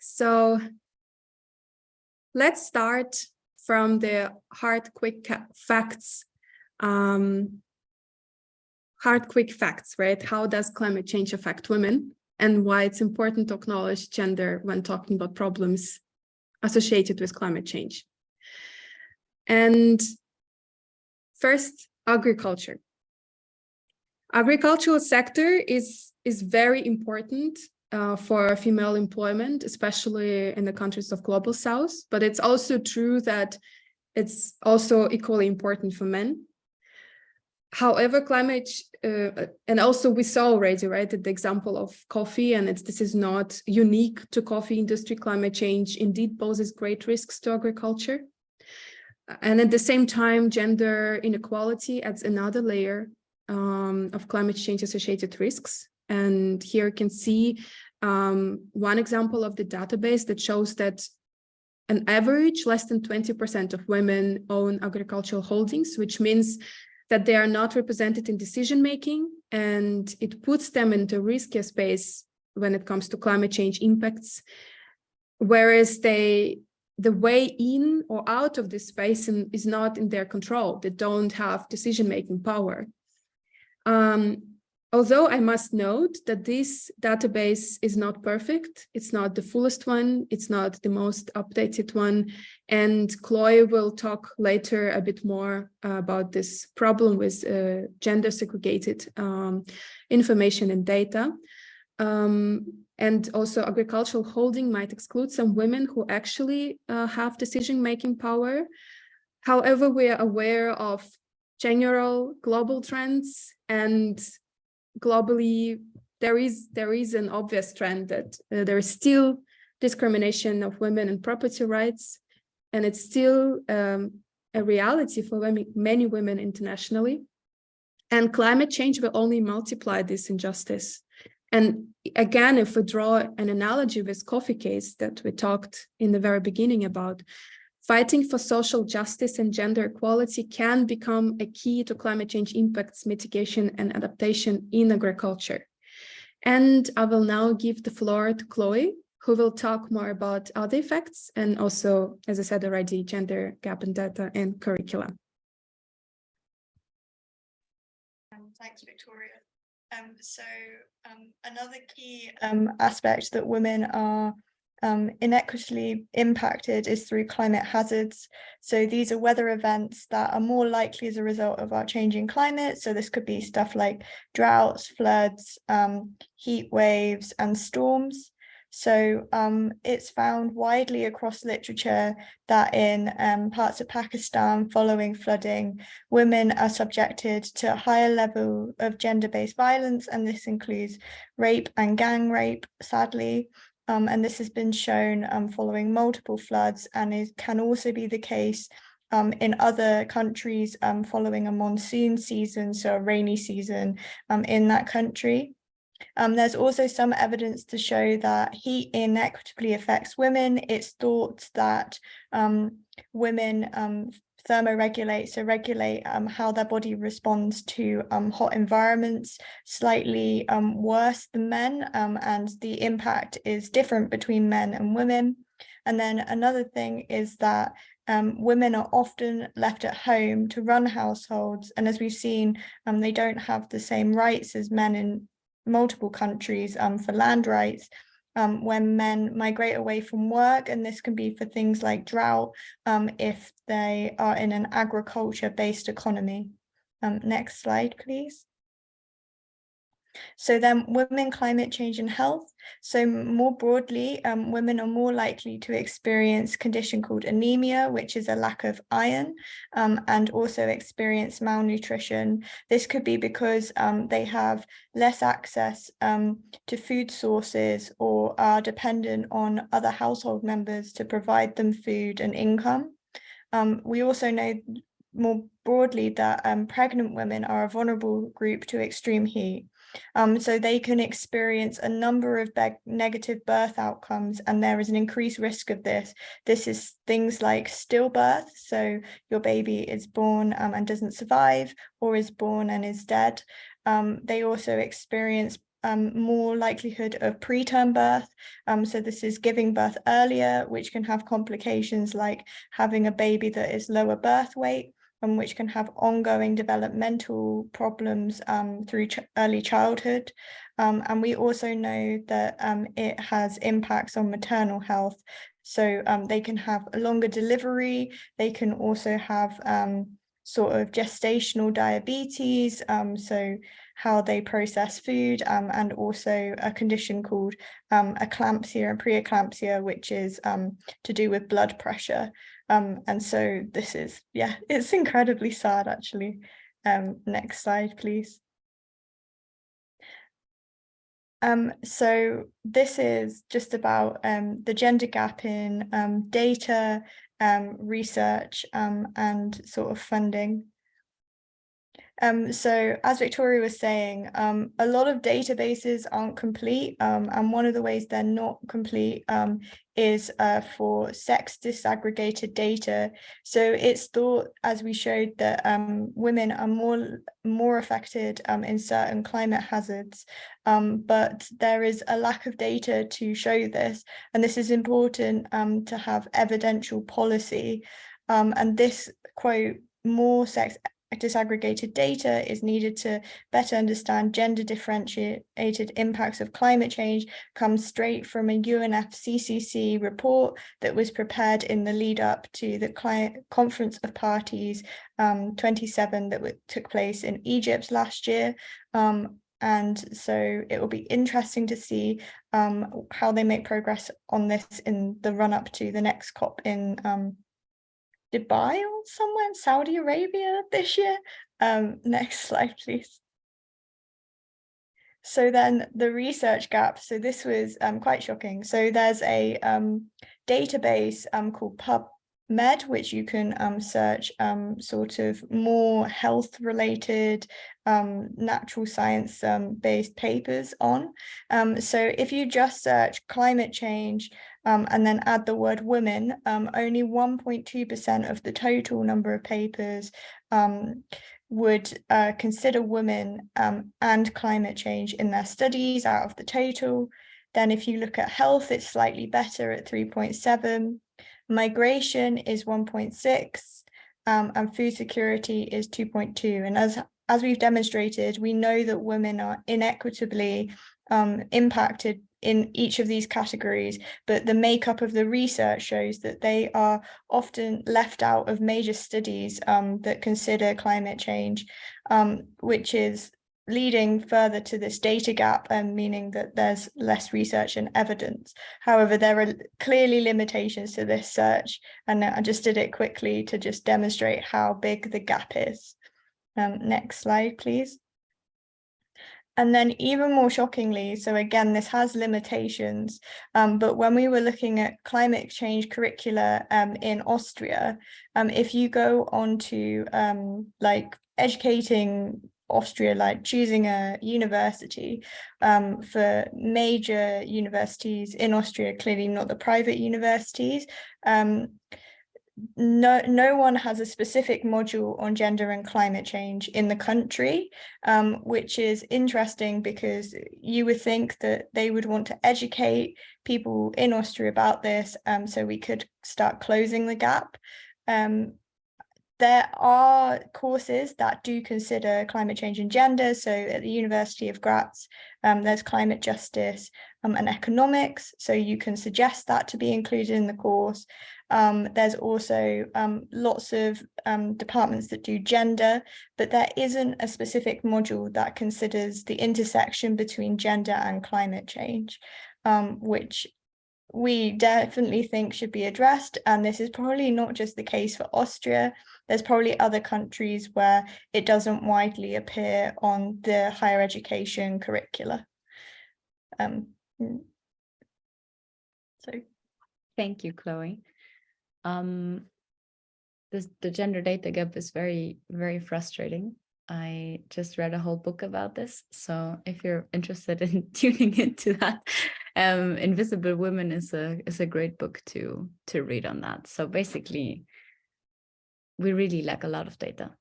So let's start from the hard, quick facts. Hard, quick facts, right? How does climate change affect women, and why it's important to acknowledge gender when talking about problems associated with climate change. And first, agriculture. Agricultural sector is very important for female employment, especially in the countries of Global South, but it's also true that it's also equally important for men. However, climate, and also we saw already, right, the example of coffee, and this is not unique to coffee industry. Climate change indeed poses great risks to agriculture. And at the same time, gender inequality adds another layer of climate change associated risks. And here you can see one example of the database that shows that on average, less than 20% of women own agricultural holdings, which means that they are not represented in decision-making, and it puts them into a riskier space when it comes to climate change impacts, whereas the way in or out of this space is not in their control. They don't have decision-making power. Although I must note that this database is not perfect, it's not the fullest one, it's not the most updated one, and Chloe will talk later a bit more about this problem with gender segregated information and data. And also agricultural holding might exclude some women who actually have decision-making power. However, we are aware of general global trends, and globally, there is an obvious trend that there is still discrimination of women and property rights, and it's still a reality for many women internationally. And climate change will only multiply this injustice. And again, if we draw an analogy with coffee case that we talked in the very beginning about, fighting for social justice and gender equality can become a key to climate change impacts mitigation and adaptation in agriculture. And I will now give the floor to Chloe, who will talk more about other effects and also, as I said already, gender gap in data and curricula. Thanks, Victoria. Another key aspect that women are inequitably impacted is through climate hazards. So these are weather events that are more likely as a result of our changing climate. So this could be stuff like droughts, floods, heat waves, and storms. So it's found widely across literature that in parts of Pakistan following flooding, women are subjected to a higher level of gender-based violence, and this includes rape and gang rape, sadly. And this has been shown following multiple floods, and it can also be the case in other countries following a monsoon season, so a rainy season in that country. There's also some evidence to show that heat inequitably affects women. It's thought that women thermoregulate, so regulate how their body responds to hot environments slightly worse than men, and the impact is different between men and women. And then another thing is that women are often left at home to run households, and as we've seen, they don't have the same rights as men in multiple countries for land rights. When men migrate away from work, and this can be for things like drought if they are in an agriculture-based economy. Next slide, please. So then women, climate change and health. So more broadly, women are more likely to experience a condition called anemia, which is a lack of iron, and also experience malnutrition. This could be because they have less access to food sources or are dependent on other household members to provide them food and income. We also know more broadly that pregnant women are a vulnerable group to extreme heat. So they can experience a number of negative birth outcomes, and there is an increased risk of this. This is things like stillbirth, so your baby is born and doesn't survive, or is born and is dead. They also experience more likelihood of preterm birth. So this is giving birth earlier, which can have complications like having a baby that is lower birth weight, and which can have ongoing developmental problems through early childhood. And we also know that it has impacts on maternal health. So they can have a longer delivery. They can also have sort of gestational diabetes, so how they process food, and also a condition called eclampsia and preeclampsia, which is to do with blood pressure. And so this is, yeah, it's incredibly sad, actually. Next slide, please. So this is just about the gender gap in data, research, and sort of funding. So as Victoria was saying, a lot of databases aren't complete, and one of the ways they're not complete is for sex disaggregated data. So it's thought, as we showed, that women are more affected in certain climate hazards, but there is a lack of data to show this, and this is important to have evidential policy. And this quote, more sex disaggregated data is needed to better understand gender differentiated impacts of climate change, comes straight from a UNFCCC report that was prepared in the lead up to the Conference of Parties 27 that took place in Egypt last year. And so it will be interesting to see how they make progress on this in the run up to the next COP in Dubai or somewhere in Saudi Arabia this year. Next slide, please. So then the research gap. So this was quite shocking. So there's a database called PubMed, which you can search sort of more health related natural science based papers on. So if you just search climate change and then add the word women, only 1.2% of the total number of papers would consider women and climate change in their studies out of the total. Then if you look at health, it's slightly better at 3.7. Migration is 1.6, and food security is 2.2. And as we've demonstrated, we know that women are inequitably impacted in each of these categories, but the makeup of the research shows that they are often left out of major studies that consider climate change, which is leading further to this data gap, and meaning that there's less research and evidence. However, there are clearly limitations to this search, and I just did it quickly to just demonstrate how big the gap is. Next slide, please. And then even more shockingly, so again, this has limitations, but when we were looking at climate change curricula in Austria, if you go on to like educating Austria, like choosing a university for major universities in Austria, clearly not the private universities, no one has a specific module on gender and climate change in the country, which is interesting because you would think that they would want to educate people in Austria about this, so we could start closing the gap. There are courses that do consider climate change and gender. So at the University of Graz, there's climate justice and economics. So you can suggest that to be included in the course. There's also lots of departments that do gender, but there isn't a specific module that considers the intersection between gender and climate change, which we definitely think should be addressed. And this is probably not just the case for Austria. There's probably other countries where it doesn't widely appear on the higher education curricula. So thank you, Chloe. The gender data gap is very, very frustrating. I just read a whole book about this. So if you're interested in tuning into that, Invisible Women is a great book to read on that. So basically, we really lack a lot of data.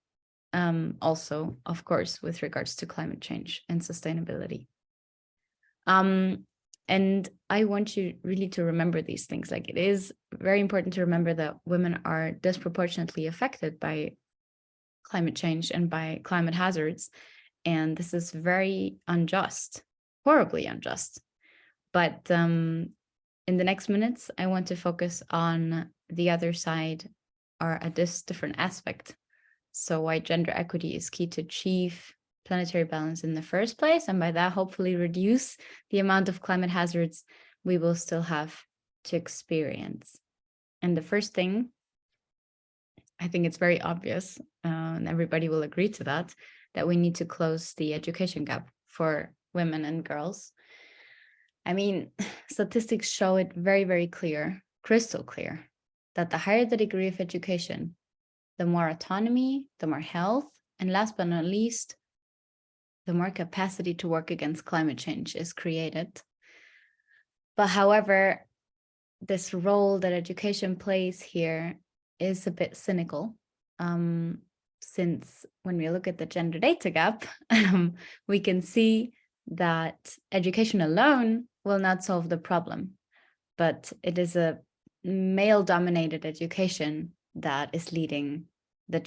Also, of course, with regards to climate change and sustainability. And I want you really to remember these things. Like, it is very important to remember that women are disproportionately affected by climate change and by climate hazards. And this is very unjust, horribly unjust. But in the next minutes, I want to focus on the other side, or at this different aspect. So why gender equity is key to achieve planetary balance in the first place, and by that, hopefully reduce the amount of climate hazards we will still have to experience. And the first thing, I think it's very obvious, and everybody will agree to that we need to close the education gap for women and girls. I mean, statistics show it very, very clear, crystal clear, that the higher the degree of education, the more autonomy, the more health, and last but not least, the more capacity to work against climate change is created. But however, this role that education plays here is a bit cynical, since when we look at the gender data gap, we can see that education alone will not solve the problem, but it is a male-dominated education that is leading the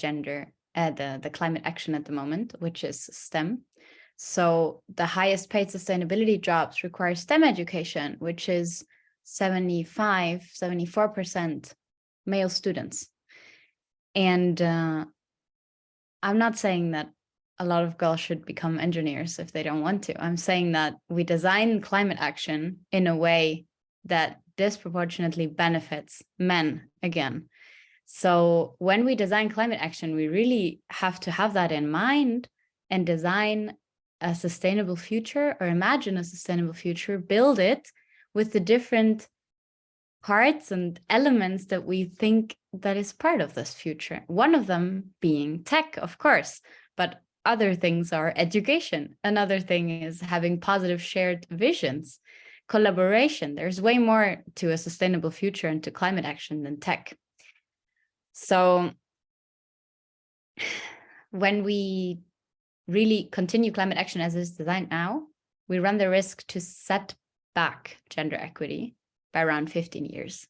the climate action at the moment, which is STEM. So the highest paid sustainability jobs require STEM education, which is 74% male students. And I'm not saying that a lot of girls should become engineers if they don't want to. I'm saying that we design climate action in a way that disproportionately benefits men again. So when we design climate action, we really have to have that in mind and design a sustainable future, or imagine a sustainable future, build it with the different parts and elements that we think that is part of this future. One of them being tech, of course, but other things are education. Another thing is having positive shared visions, collaboration. There's way more to a sustainable future and to climate action than tech. So when we really continue climate action as is designed now, we run the risk to set back gender equity by around 15 years.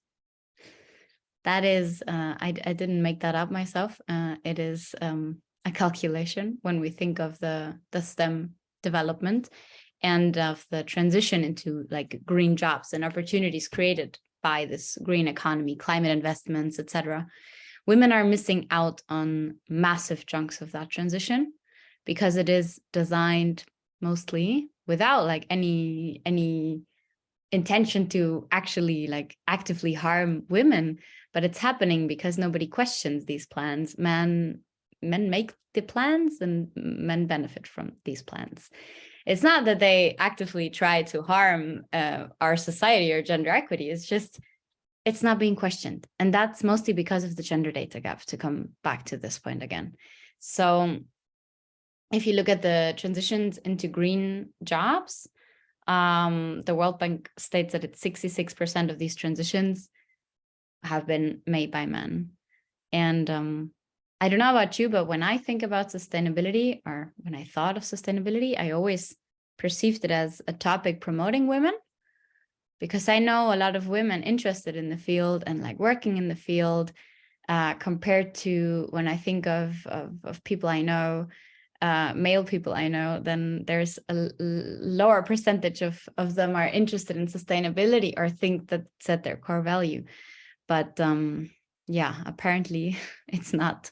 That is, I didn't make that up myself. It is a calculation when we think of the STEM development and of the transition into like green jobs and opportunities created by this green economy, climate investments, etc. Women are missing out on massive chunks of that transition because it is designed mostly without like any intention to actually like actively harm women, but it's happening because nobody questions these plans. Men make the plans and men benefit from these plans. It's not that they actively try to harm our society or gender equity. It's just, it's not being questioned. And that's mostly because of the gender data gap, to come back to this point again. So if you look at the transitions into green jobs, the World Bank states that it's 66% of these transitions have been made by men. And I don't know about you, but when I think about sustainability, or when I thought of sustainability, I always perceived it as a topic promoting women, because I know a lot of women interested in the field and like working in the field, compared to when I think of people I know, male people I know, then there's a lower percentage of them are interested in sustainability or think that's at their core value. But yeah, apparently it's not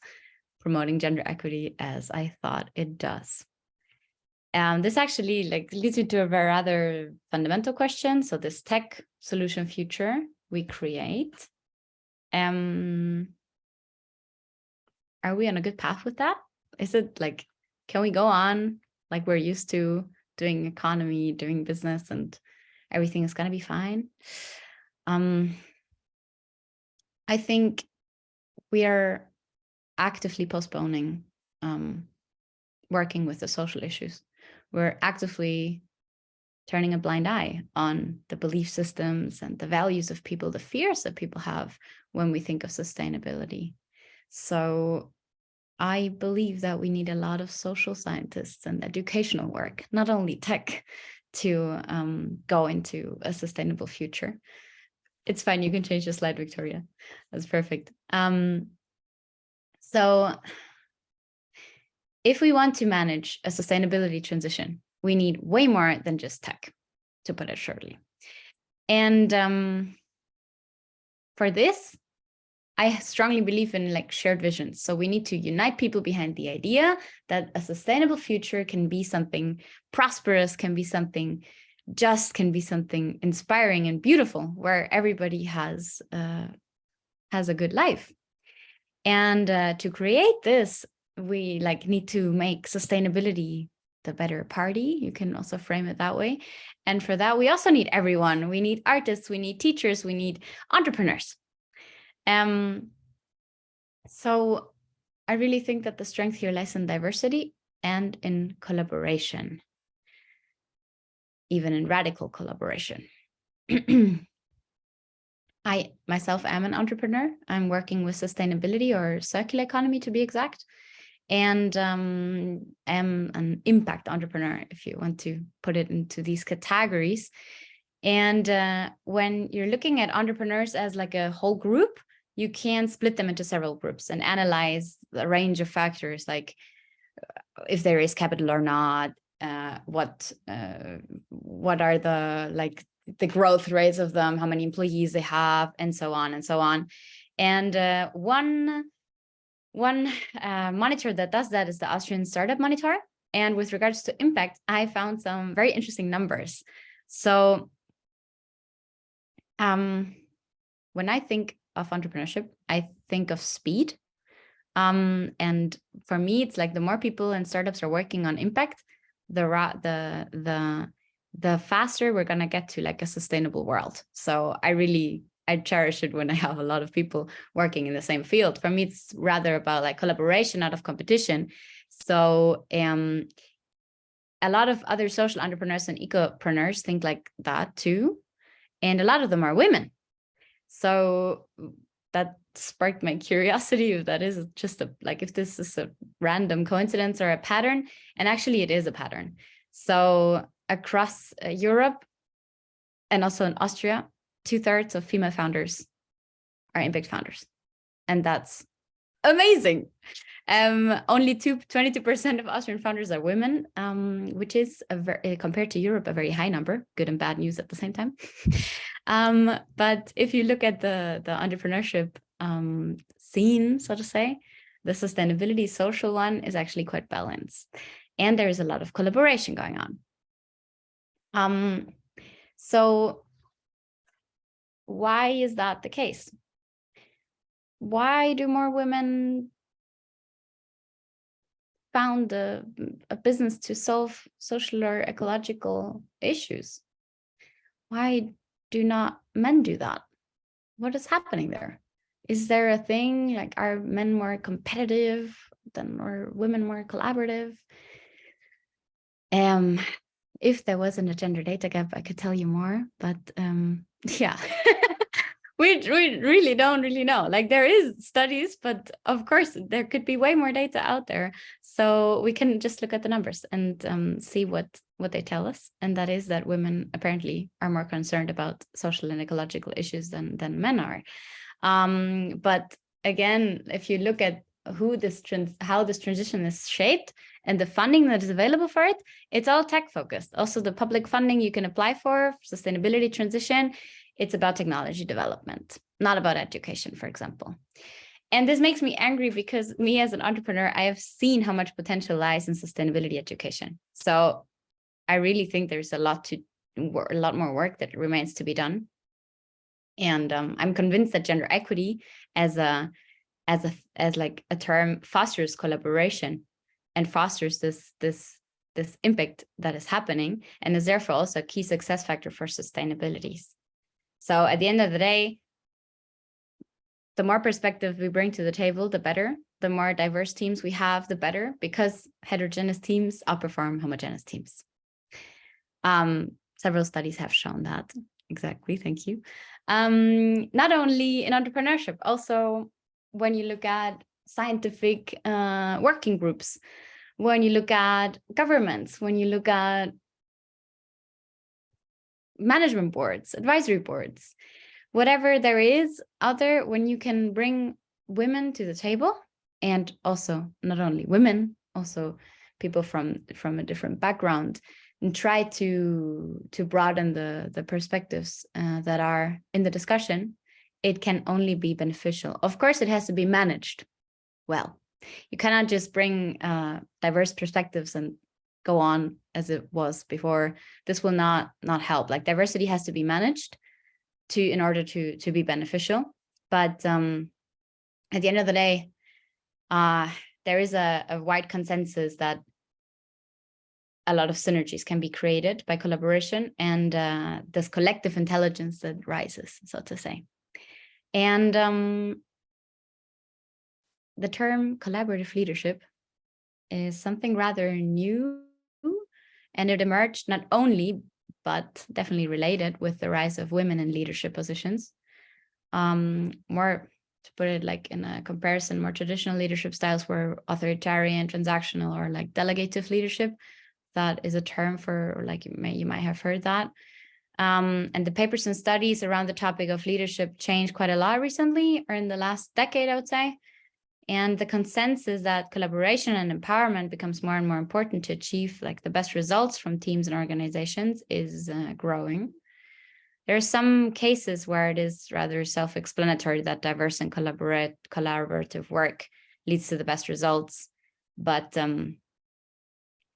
promoting gender equity as I thought it does. This actually like leads me to a very rather fundamental question. So this tech solution future we create, are we on a good path with that? Is it like, can we go on like we're used to doing economy, doing business, and everything is going to be fine? I think we are actively postponing working with the social issues. We're actively turning a blind eye on the belief systems and the values of people, the fears that people have when we think of sustainability. So I believe that we need a lot of social scientists and educational work, not only tech, to go into a sustainable future. It's fine. You can change the slide, Victoria. That's perfect. So if we want to manage a sustainability transition, we need way more than just tech, to put it shortly. And for this, I strongly believe in like shared visions. So we need to unite people behind the idea that a sustainable future can be something prosperous, can be something just, can be something inspiring and beautiful, where everybody has a good life. And to create this, we like need to make sustainability the better party. You can also frame it that way. And for that, we also need everyone. We need artists, we need teachers, we need entrepreneurs. So I really think that the strength here lies in diversity and in collaboration, even in radical collaboration. I myself am an entrepreneur. I'm working with sustainability or circular economy, to be exact, and am an impact entrepreneur, if you want to put it into these categories. And when you're looking at entrepreneurs as like a whole group, you can split them into several groups and analyze the range of factors, like if there is capital or not, what are the growth rates of them, how many employees they have, and so on and so on. And one monitor that does that is the Austrian Startup Monitor. And with regards to impact, I found some very interesting numbers. So when I think of entrepreneurship, I think of speed. And for me, it's like the more people and startups are working on impact, the faster we're gonna get to like a sustainable world. So I cherish it when I have a lot of people working in the same field. For me, it's rather about like collaboration, out of competition. So a lot of other social entrepreneurs and ecopreneurs think like that too. And a lot of them are women. So that sparked my curiosity if that is just if this is a random coincidence or a pattern. And actually it is a pattern. So across Europe and also in Austria, 2/3 of female founders are impact founders. And that's amazing. Only 22% of Austrian founders are women, which is compared to Europe, a very high number, good and bad news at the same time. But if you look at the entrepreneurship scene, so to say, the sustainability social one is actually quite balanced. And there is a lot of collaboration going on. So why is that the case? Why do more women found a business to solve social or ecological issues? Why do not men do that? What is happening there? Is there a thing like, are men more competitive or women more collaborative? If there wasn't a gender data gap, I could tell you more, but yeah. We really don't know. Like there is studies, but of course there could be way more data out there. So we can just look at the numbers and see what they tell us. And that is that women apparently are more concerned about social and ecological issues than men are. But again, if you look at how this transition is shaped and the funding that is available for it, it's all tech focused. Also the public funding you can apply for sustainability transition, it's about technology development, not about education, for example. And this makes me angry because me as an entrepreneur, I have seen how much potential lies in sustainability education. So I really think there's a lot more work that remains to be done. And I'm convinced that gender equity as a term fosters collaboration and fosters this impact that is happening, and is therefore also a key success factor for sustainability. So at the end of the day, the more perspective we bring to the table, the better. The more diverse teams we have, the better, because heterogeneous teams outperform homogeneous teams. Several studies have shown that. Exactly, thank you. Not only in entrepreneurship, also when you look at scientific working groups, when you look at governments, when you look at management boards, advisory boards, whatever there is out there, when you can bring women to the table, and also not only women, also people from a different background, and try to broaden the perspectives that are in the discussion, it can only be beneficial. Of course, it has to be managed well. You cannot just bring diverse perspectives and go on as it was before. This will not help. Like, diversity has to be managed in order to be beneficial. But at the end of the day, there is a wide consensus that a lot of synergies can be created by collaboration and this collective intelligence that rises, so to say. And the term collaborative leadership is something rather new, and it emerged not only, but definitely related with the rise of women in leadership positions. More, to put it like in a comparison, more traditional leadership styles were authoritarian, transactional, or like delegative leadership. That is a term for, like, you might have heard that. And the papers and studies around the topic of leadership changed quite a lot recently, or in the last decade, I would say. And the consensus that collaboration and empowerment becomes more and more important to achieve like the best results from teams and organizations is growing. There are some cases where it is rather self-explanatory that diverse and collaborative work leads to the best results. But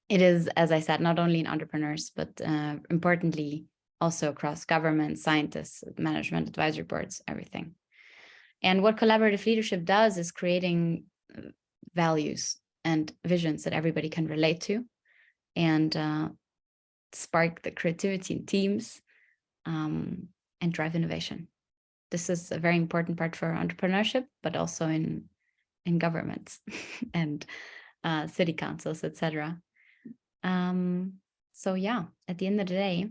it is, as I said, not only in entrepreneurs, but importantly, also across government, scientists, management, advisory boards, everything. And what collaborative leadership does is creating values and visions that everybody can relate to, and spark the creativity in teams, and drive innovation. This is a very important part for entrepreneurship, but also in governments and city councils, etc. So yeah, at the end of the day,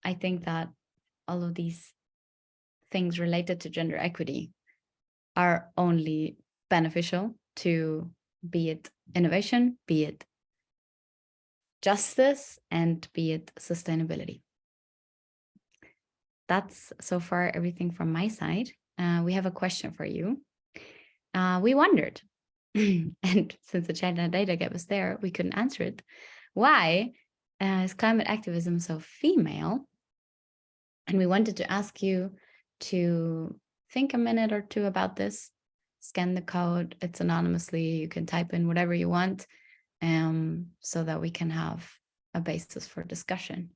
I think that all of these things related to gender equity are only beneficial to, be it innovation, be it justice, and be it sustainability. That's so far everything from my side. We have a question for you. We wondered, and since the Gender Data Gap was there, we couldn't answer it. Why is climate activism so female? And we wanted to ask you to think a minute or two about this. Scan the code. It's anonymously. You can type in whatever you want, so that we can have a basis for discussion.